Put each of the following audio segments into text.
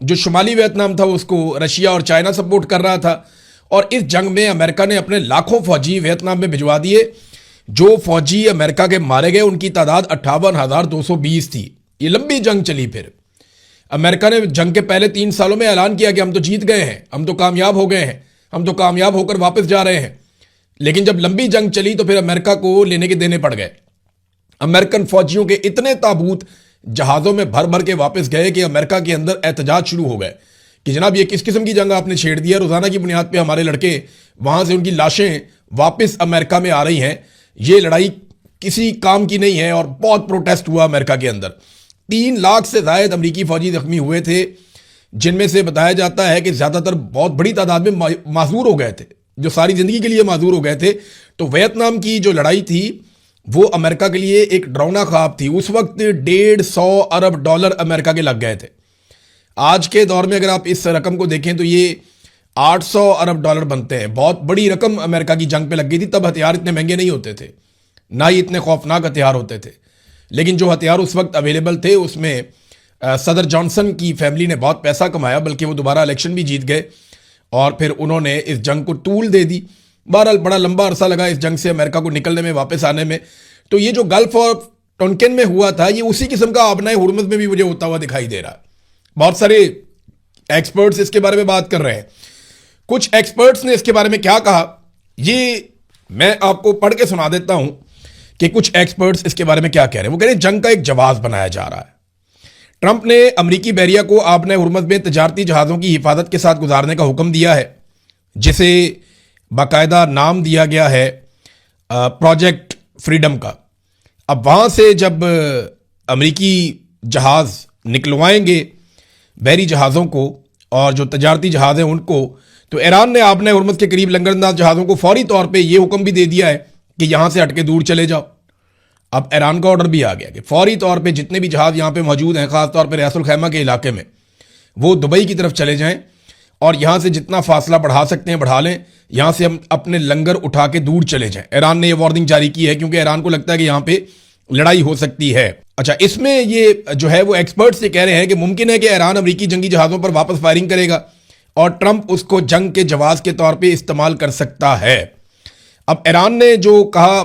جو شمالی ویتنام تھا اس کو رشیا اور چائنا سپورٹ کر رہا تھا، اور اس جنگ میں امریکہ نے اپنے لاکھوں فوجی ویتنام میں بھجوا دیے. جو فوجی امریکہ کے مارے گئے ان کی تعداد 58,220 تھی. یہ لمبی جنگ چلی. پھر امریکہ نے جنگ کے پہلے 3 سالوں میں اعلان کیا کہ ہم تو جیت گئے ہیں، ہم تو کامیاب ہو گئے ہیں، ہم تو کامیاب ہو کر واپس جا رہے ہیں. لیکن جب لمبی جنگ چلی تو پھر امریکہ کو لینے کے دینے پڑ گئے. امریکن فوجیوں کے اتنے تابوت جہازوں میں بھر بھر کے واپس گئے کہ امریکہ کے اندر احتجاج شروع ہو گئے کہ جناب یہ کس قسم کی جنگ آپ نے چھیڑ دیا. روزانہ کی بنیاد پہ ہمارے لڑکے وہاں سے ان کی لاشیں واپس امریکہ میں آ رہی ہیں. یہ لڑائی کسی کام کی نہیں ہے. اور بہت پروٹیسٹ ہوا امریکہ کے اندر. 3 لاکھ سے زائد امریکی فوجی زخمی ہوئے تھے، جن میں سے بتایا جاتا ہے کہ زیادہ تر بہت بڑی تعداد میں معذور ہو گئے تھے، جو ساری زندگی کے لیے معذور ہو گئے تھے. تو ویتنام کی جو لڑائی تھی وہ امریکہ کے لیے ایک ڈراؤنا خواب تھی. اس وقت $150 ارب امریکہ کے لگ گئے تھے. آج کے دور میں اگر آپ اس رقم کو دیکھیں تو یہ $800 ارب بنتے ہیں. بہت بڑی رقم امریکہ کی جنگ پہ لگ گئی تھی. تب ہتھیار اتنے مہنگے نہیں ہوتے تھے، نہ ہی اتنے خوفناک ہتھیار ہوتے تھے. لیکن جو ہتھیار اس وقت اویلیبل تھے اس میں صدر جانسن کی فیملی نے بہت پیسہ کمایا، بلکہ وہ دوبارہ الیکشن بھی جیت گئے اور پھر انہوں نے اس جنگ کو طول دے دی. بہرحال بڑا لمبا عرصہ لگا اس جنگ سے امریکہ کو نکلنے میں، واپس آنے میں. تو یہ جو گلف آف ٹونکن میں ہوا تھا یہ اسی قسم کا آبنائے ہرمز میں بھی مجھے ہوتا ہوا دکھائی دے رہا ہے. بہت سارے ایکسپرٹس اس کے بارے میں بات کر رہے ہیں. کچھ ایکسپرٹس نے اس کے بارے میں کیا کہا یہ میں آپ کو پڑھ کے سنا دیتا ہوں کہ کچھ ایکسپرٹس اس کے بارے میں کیا کہہ رہے ہیں. وہ کہہ رہے ہیں جنگ کا ایک جواز بنایا جا رہا ہے. ٹرمپ نے امریکی بحریہ کو آبنائے ہرمز میں تجارتی جہازوں کی حفاظت کے ساتھ گزارنے کا حکم دیا ہے، جسے باقاعدہ نام دیا گیا ہے پروجیکٹ فریڈم کا. اب وہاں سے جب امریکی جہاز نکلوائیں گے بحری جہازوں کو اور جو تجارتی جہاز ہیں ان کو، تو ایران نے آبنائے ہرمز کے قریب لنگرانداز جہازوں کو فوری طور پہ یہ حکم بھی دے دیا ہے کہ یہاں سے ہٹ کے دور چلے جاؤ. اب ایران کا آرڈر بھی آ گیا کہ فوری طور پہ جتنے بھی جہاز یہاں پہ موجود ہیں، خاص طور پہ ریاض الخیمہ کے علاقے میں، وہ دبئی کی طرف چلے جائیں اور یہاں سے جتنا فاصلہ بڑھا سکتے ہیں بڑھا لیں. یہاں سے ہم اپنے لنگر اٹھا کے دور چلے جائیں. ایران نے یہ وارننگ جاری کی ہے کیونکہ ایران کو لگتا ہے کہ یہاں پہ لڑائی ہو سکتی ہے. اچھا، اس میں یہ جو ہے وہ ایکسپرٹس یہ کہہ رہے ہیں کہ ممکن ہے کہ ایران امریکی جنگی جہازوں پر واپس فائرنگ کرے گا اور ٹرمپ اس کو جنگ کے جواز کے طور پہ استعمال کر سکتا ہے. اب ایران نے جو کہا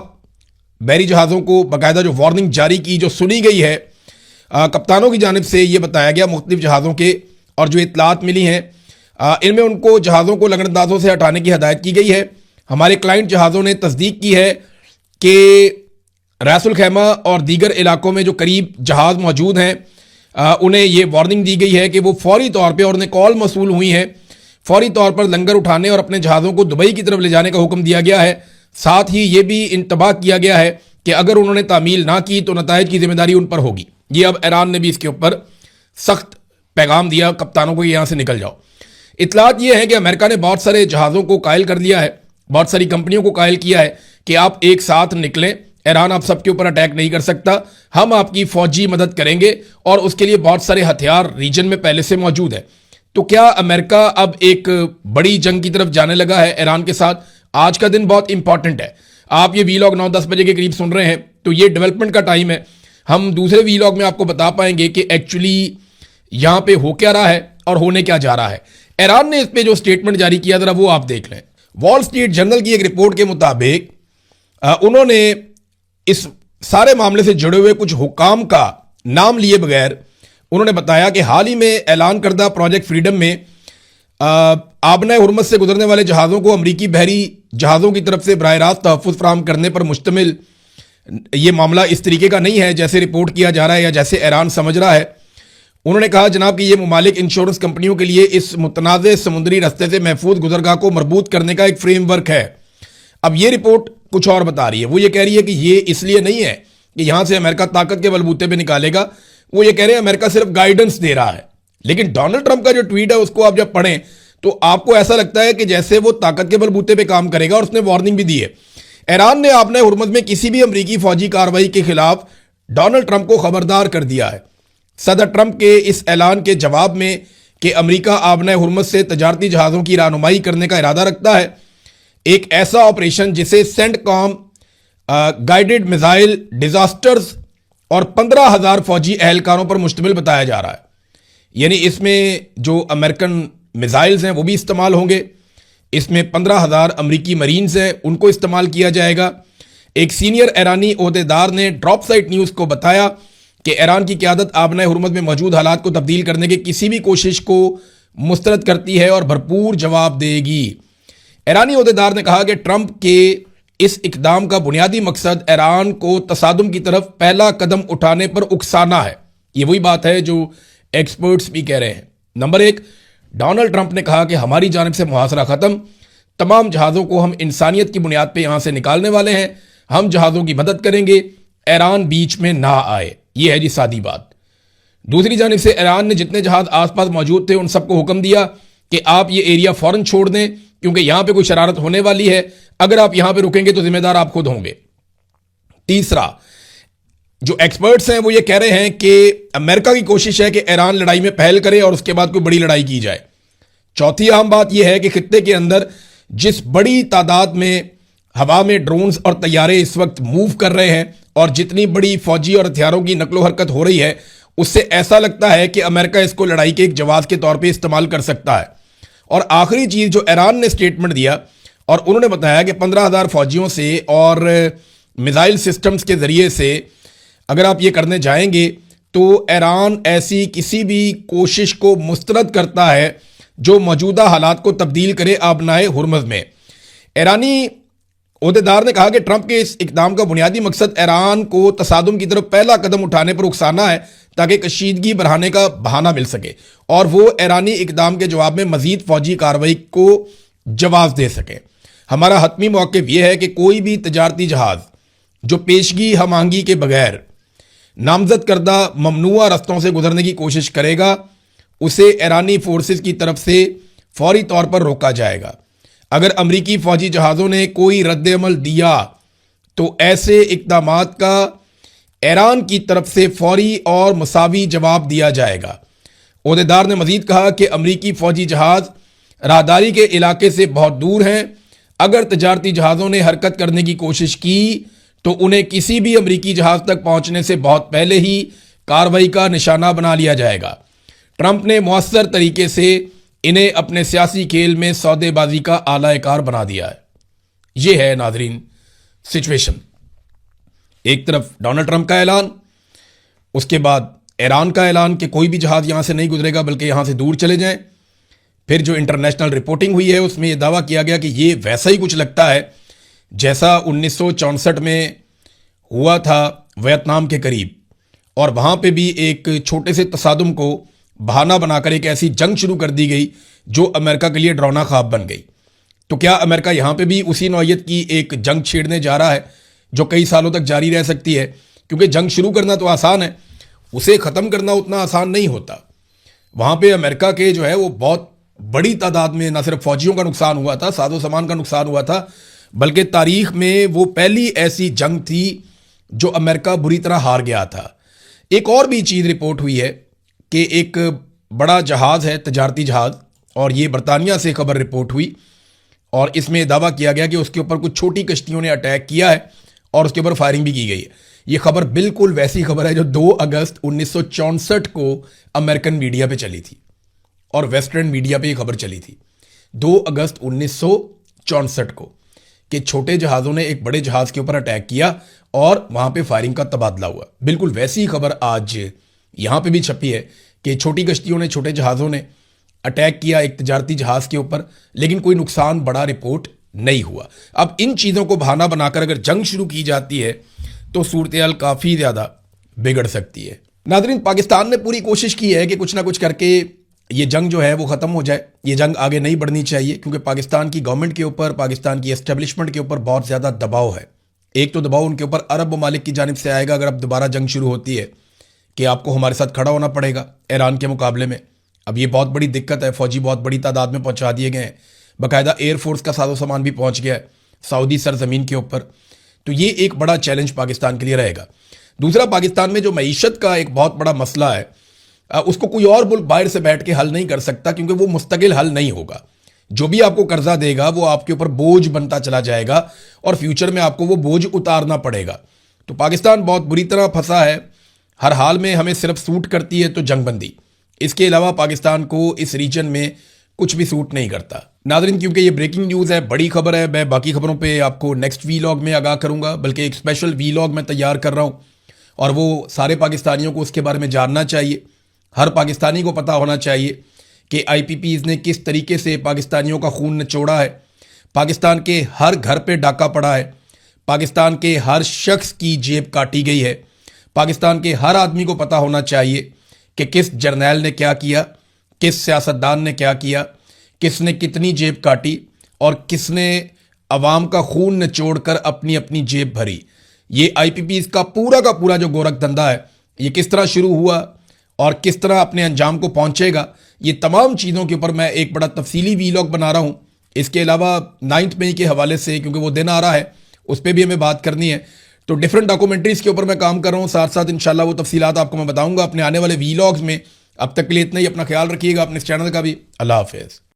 بحری جہازوں کو باقاعدہ جو وارننگ جاری کی، جو سنی گئی ہے کپتانوں کی جانب سے، یہ بتایا گیا مختلف جہازوں کے اور جو اطلاعات ملی ہیں ان میں ان کو جہازوں کو لگندازوں سے ہٹانے کی ہدایت کی گئی ہے. ہمارے کلائنٹ جہازوں نے تصدیق کی ہے کہ ریاض الخیمہ اور دیگر علاقوں میں جو قریب جہاز موجود ہیں انہیں یہ وارننگ دی گئی ہے کہ وہ فوری طور پہ، اور انہیں کال موصول ہوئی ہے، فوری طور پر لنگر اٹھانے اور اپنے جہازوں کو دبئی کی طرف لے جانے کا حکم دیا گیا ہے. ساتھ ہی یہ بھی انتباہ کیا گیا ہے کہ اگر انہوں نے تعمیل نہ کی تو نتائج کی ذمہ داری ان پر ہوگی. یہ اب ایران نے بھی اس کے اوپر سخت پیغام دیا کپتانوں کو کہ یہاں سے نکل جاؤ. اطلاعات یہ ہیں کہ امریکہ نے بہت سارے جہازوں کو قائل کر دیا ہے، بہت ساری کمپنیوں کو قائل کیا ہے کہ آپ ایک ساتھ نکلیں، ایران آپ سب کے اوپر اٹیک نہیں کر سکتا، ہم آپ کی فوجی مدد کریں گے، اور اس کے لیے بہت سارے ہتھیار ریجن میں پہلے سے موجود ہیں. تو کیا امریکہ اب ایک بڑی جنگ کی طرف جانے لگا ہے ایران کے ساتھ؟ آج کا دن بہت امپورٹنٹ ہے. آپ یہ ویلاگ 9-10 بجے کے قریب سن رہے ہیں تو یہ ڈیولپمنٹ کا ٹائم ہے. ہم دوسرے ویلاگ میں آپ کو بتا پائیں گے کہ ایکچولی یہاں پہ ہو کیا رہا ہے اور ہونے کیا جا رہا ہے. ایران نے اس پہ جو سٹیٹمنٹ جاری کیا ذرا وہ آپ دیکھ لیں. وال سٹریٹ جرنل کی ایک رپورٹ کے مطابق انہوں نے اس سارے معاملے سے جڑے ہوئے کچھ حکام کا نام لیے بغیر انہوں نے بتایا کہ حال ہی میں اعلان کردہ پروجیکٹ فریڈم میں آبنائے ہرمز سے گزرنے والے جہازوں کو امریکی بحری جہازوں کی طرف سے براہ راست تحفظ فراہم کرنے پر مشتمل یہ معاملہ اس طریقے کا نہیں ہے جیسے رپورٹ کیا جا رہا ہے یا جیسے ایران سمجھ رہا ہے. انہوں نے کہا جناب کہ یہ ممالک انشورنس کمپنیوں کے لیے اس متنازع سمندری رستے سے محفوظ گزرگاہ کو مربوط کرنے کا ایک فریم ورک ہے. اب یہ رپورٹ کچھ اور بتا رہی ہے. وہ یہ کہہ رہی ہے کہ یہ اس لیے نہیں ہے کہ یہاں سے امریکہ طاقت کے بلبوتے پہ نکالے گا. وہ یہ کہہ رہے ہیں امریکہ صرف گائیڈنس دے رہا ہے. لیکن ڈونلڈ ٹرمپ کا جو ٹویٹ ہے اس کو آپ جب پڑھیں تو آپ کو ایسا لگتا ہے کہ جیسے وہ طاقت کے بلبوتے پہ کام کرے گا، اور اس نے وارننگ بھی دی ہے. ایران نے آبنائے ہرمز میں کسی بھی امریکی فوجی کارروائی کے خلاف ڈونلڈ ٹرمپ کو خبردار کر دیا ہے. صدر ٹرمپ کے اس اعلان کے جواب میں کہ امریکہ آبنائے ہرمز سے تجارتی جہازوں کی رہنمائی کرنے کا ارادہ رکھتا ہے، ایک ایسا آپریشن جسے سینٹ کام گائیڈڈ میزائل ڈیزاسٹرز اور 15,000 فوجی اہلکاروں پر مشتمل بتایا جا رہا ہے. یعنی اس میں جو امریکن میزائلز ہیں وہ بھی استعمال ہوں گے. اس میں 15,000 امریکی مرینز ہیں, ان کو استعمال کیا جائے گا. ایک سینئر ایرانی عہدیدار نے ڈراپ سائٹ نیوز کو بتایا کہ ایران کی قیادت آبنائے ہرمز میں موجود حالات کو تبدیل کرنے کی کسی بھی کوشش کو مسترد کرتی ہے اور بھرپور جواب دے گی. ایرانی عہدیدار نے کہا کہ ٹرمپ کے اس اقدام کا بنیادی مقصد ایران کو تصادم کی طرف پہلا قدم اٹھانے پر اکسانا ہے. یہ وہی بات ہے جو ایکسپرٹس بھی کہہ رہے ہیں. نمبر 1, ڈونلڈ ٹرمپ نے کہا کہ ہماری جانب سے محاصرہ ختم, تمام جہازوں کو ہم انسانیت کی بنیاد پہ یہاں سے نکالنے والے ہیں, ہم جہازوں کی مدد کریں گے, ایران بیچ میں نہ آئے. یہ ہے جی سادی بات. دوسری جانب سے ایران نے جتنے جہاز آس پاس موجود تھے ان سب کو حکم دیا کہ آپ یہ ایریا فوراً چھوڑ دیں کیونکہ یہاں پہ کوئی شرارت ہونے والی ہے, اگر آپ یہاں پہ رکیں گے تو ذمہ دار آپ خود ہوں گے. تیسرا, جو ایکسپرٹس ہیں وہ یہ کہہ رہے ہیں کہ امریکہ کی کوشش ہے کہ ایران لڑائی میں پہل کرے اور اس کے بعد کوئی بڑی لڑائی کی جائے. چوتھی اہم بات یہ ہے کہ خطے کے اندر جس بڑی تعداد میں ہوا میں ڈرونز اور طیارے اس وقت موو کر رہے ہیں اور جتنی بڑی فوجی اور ہتھیاروں کی نقل و حرکت ہو رہی ہے, اس سے ایسا لگتا ہے کہ امریکہ اس کو لڑائی کے ایک جواز کے طور پہ استعمال کر سکتا ہے. اور آخری چیز جو ایران نے سٹیٹمنٹ دیا اور انہوں نے بتایا کہ 15,000 فوجیوں سے اور میزائل سسٹمز کے ذریعے سے اگر آپ یہ کرنے جائیں گے تو ایران ایسی کسی بھی کوشش کو مسترد کرتا ہے جو موجودہ حالات کو تبدیل کرے آبنائے ہرمز میں. ایرانی عہدیدار نے کہا کہ ٹرمپ کے اس اقدام کا بنیادی مقصد ایران کو تصادم کی طرف پہلا قدم اٹھانے پر اکسانا ہے تاکہ کشیدگی بڑھانے کا بہانہ مل سکے اور وہ ایرانی اقدام کے جواب میں مزید فوجی کارروائی کو جواز دے سکے. ہمارا حتمی موقف یہ ہے کہ کوئی بھی تجارتی جہاز جو پیشگی ہم آہنگی کے بغیر نامزد کردہ ممنوعہ رستوں سے گزرنے کی کوشش کرے گا اسے ایرانی فورسز کی طرف سے فوری طور پر روکا جائے گا. اگر امریکی فوجی جہازوں نے کوئی رد عمل دیا تو ایسے اقدامات کا ایران کی طرف سے فوری اور مساوی جواب دیا جائے گا. عہدیدار نے مزید کہا کہ امریکی فوجی جہاز راہداری کے علاقے سے بہت دور ہیں. اگر تجارتی جہازوں نے حرکت کرنے کی کوشش کی تو انہیں کسی بھی امریکی جہاز تک پہنچنے سے بہت پہلے ہی کارروائی کا نشانہ بنا لیا جائے گا. ٹرمپ نے مؤثر طریقے سے انہیں اپنے سیاسی کھیل میں سودے بازی کا اعلی کار بنا دیا ہے. یہ ہے ناظرین سچویشن. ایک طرف ڈونلڈ ٹرمپ کا اعلان, اس کے بعد ایران کا اعلان کہ کوئی بھی جہاز یہاں سے نہیں گزرے گا بلکہ یہاں سے دور چلے جائیں. پھر جو انٹرنیشنل رپورٹنگ ہوئی ہے اس میں یہ دعویٰ کیا گیا کہ یہ ویسا ہی کچھ لگتا ہے جیسا 1964 میں ہوا تھا ویتنام کے قریب, اور وہاں پہ بھی ایک چھوٹے سے تصادم کو بہانہ بنا کر ایک ایسی جنگ شروع کر دی گئی جو امریکہ کے لیے ڈراؤنا خواب بن گئی. تو کیا امریکہ یہاں پہ بھی اسی نوعیت کی ایک جنگ چھیڑنے جا رہا ہے جو کئی سالوں تک جاری رہ سکتی ہے؟ کیونکہ جنگ شروع کرنا تو آسان ہے, اسے ختم کرنا اتنا آسان نہیں ہوتا. وہاں پہ امریکہ کے جو ہے وہ بہت بڑی تعداد میں نہ صرف فوجیوں کا نقصان ہوا تھا, ساز و سامان کا نقصان ہوا تھا, بلکہ تاریخ میں وہ پہلی ایسی جنگ تھی جو امریکہ بری طرح ہار گیا تھا. ایک اور بھی چیز رپورٹ ہوئی ہے کہ ایک بڑا جہاز ہے, تجارتی جہاز, اور یہ برطانیہ سے خبر رپورٹ ہوئی اور اس میں دعویٰ کیا گیا کہ اس کے اوپر کچھ چھوٹی کشتیوں نے اٹیک کیا ہے اور اس کے اوپر فائرنگ بھی کی گئی ہے. یہ خبر بالکل ویسی خبر ہے جو 2 اگست 1964 کو امریکن میڈیا پہ چلی تھی اور ویسٹرن میڈیا پہ یہ خبر چلی تھی 2 اگست 1964 کو کہ چھوٹے جہازوں نے ایک بڑے جہاز کے اوپر اٹیک کیا اور وہاں پہ فائرنگ کا تبادلہ ہوا. بالکل ویسی خبر آج یہاں پہ بھی چھپی ہے کہ چھوٹی کشتیوں نے, چھوٹے جہازوں نے اٹیک کیا ایک تجارتی جہاز کے اوپر, لیکن کوئی نقصان بڑا رپورٹ نہیں ہوا. اب ان چیزوں کو بہانہ بنا کر اگر جنگ شروع کی جاتی ہے تو صورتحال کافی زیادہ بگڑ سکتی ہے. ناظرین, پاکستان نے پوری کوشش کی ہے کہ کچھ نہ کچھ کر کے یہ جنگ جو ہے وہ ختم ہو جائے. یہ جنگ آگے نہیں بڑھنی چاہیے کیونکہ پاکستان کی گورنمنٹ کے اوپر, پاکستان کی اسٹیبلشمنٹ کے اوپر بہت زیادہ دباؤ ہے. ایک تو دباؤ ان کے اوپر عرب ممالک کی جانب سے آئے گا اگر اب دوبارہ جنگ شروع ہوتی ہے کہ آپ کو ہمارے ساتھ کھڑا ہونا پڑے گا ایران کے مقابلے میں. اب یہ بہت بڑی دقت ہے, فوجی بہت بڑی تعداد میں پہنچا دیے گئے ہیں, باقاعدہ ایئر فورس کا ساز و سامان بھی پہنچ گیا ہے سعودی سرزمین کے اوپر. تو یہ ایک بڑا چیلنج پاکستان کے لیے رہے گا. دوسرا, پاکستان میں جو معیشت کا ایک بہت بڑا مسئلہ ہے اس کو کوئی اور ملک باہر سے بیٹھ کے حل نہیں کر سکتا کیونکہ وہ مستقل حل نہیں ہوگا. جو بھی آپ کو قرضہ دے گا وہ آپ کے اوپر بوجھ بنتا چلا جائے گا اور فیوچر میں آپ کو وہ بوجھ اتارنا پڑے گا. تو پاکستان بہت بری طرح پھنسا ہے. ہر حال میں ہمیں صرف سوٹ کرتی ہے تو جنگ بندی, اس کے علاوہ پاکستان کو اس ریجن میں کچھ بھی سوٹ نہیں کرتا. ناظرین کیونکہ یہ بریکنگ نیوز ہے, بڑی خبر ہے, میں باقی خبروں پہ آپ کو نیکسٹ وی لاگ میں آگاہ کروں گا, بلکہ ایک اسپیشل وی لاگ میں تیار کر رہا ہوں اور وہ سارے پاکستانیوں کو اس کے بارے میں جاننا چاہیے. ہر پاکستانی کو پتہ ہونا چاہیے کہ آئی پی پیز نے کس طریقے سے پاکستانیوں کا خون نچوڑا ہے, پاکستان کے ہر گھر پہ ڈاکہ پڑا ہے, پاکستان کے ہر شخص کی جیب کاٹی گئی ہے. پاکستان کے ہر آدمی کو پتہ ہونا چاہیے کہ کس جرنیل نے کیا کیا, کس سیاستدان نے کیا کیا, کس نے کتنی جیب کاٹی اور کس نے عوام کا خون نچوڑ کر اپنی اپنی جیب بھری. یہ آئی پی پیز کا پورا جو گورکھ دھندا ہے یہ کس طرح شروع ہوا اور کس طرح اپنے انجام کو پہنچے گا, یہ تمام چیزوں کے اوپر میں ایک بڑا تفصیلی وی لاگ بنا رہا ہوں. اس کے علاوہ 9 مئی کے حوالے سے, کیونکہ وہ دن آ رہا ہے, اس پہ بھی ہمیں بات کرنی ہے, تو ڈیفرنٹ ڈاکومنٹریز کے اوپر میں کام کر رہا ہوں. ساتھ ساتھ انشاءاللہ وہ تفصیلات آپ کو میں بتاؤں گا اپنے آنے والے وی لاگز میں. اب تک کے لیے اتنا ہی, اپنا خیال رکھیے گا, اپنے اس چینل کا بھی. اللہ حافظ.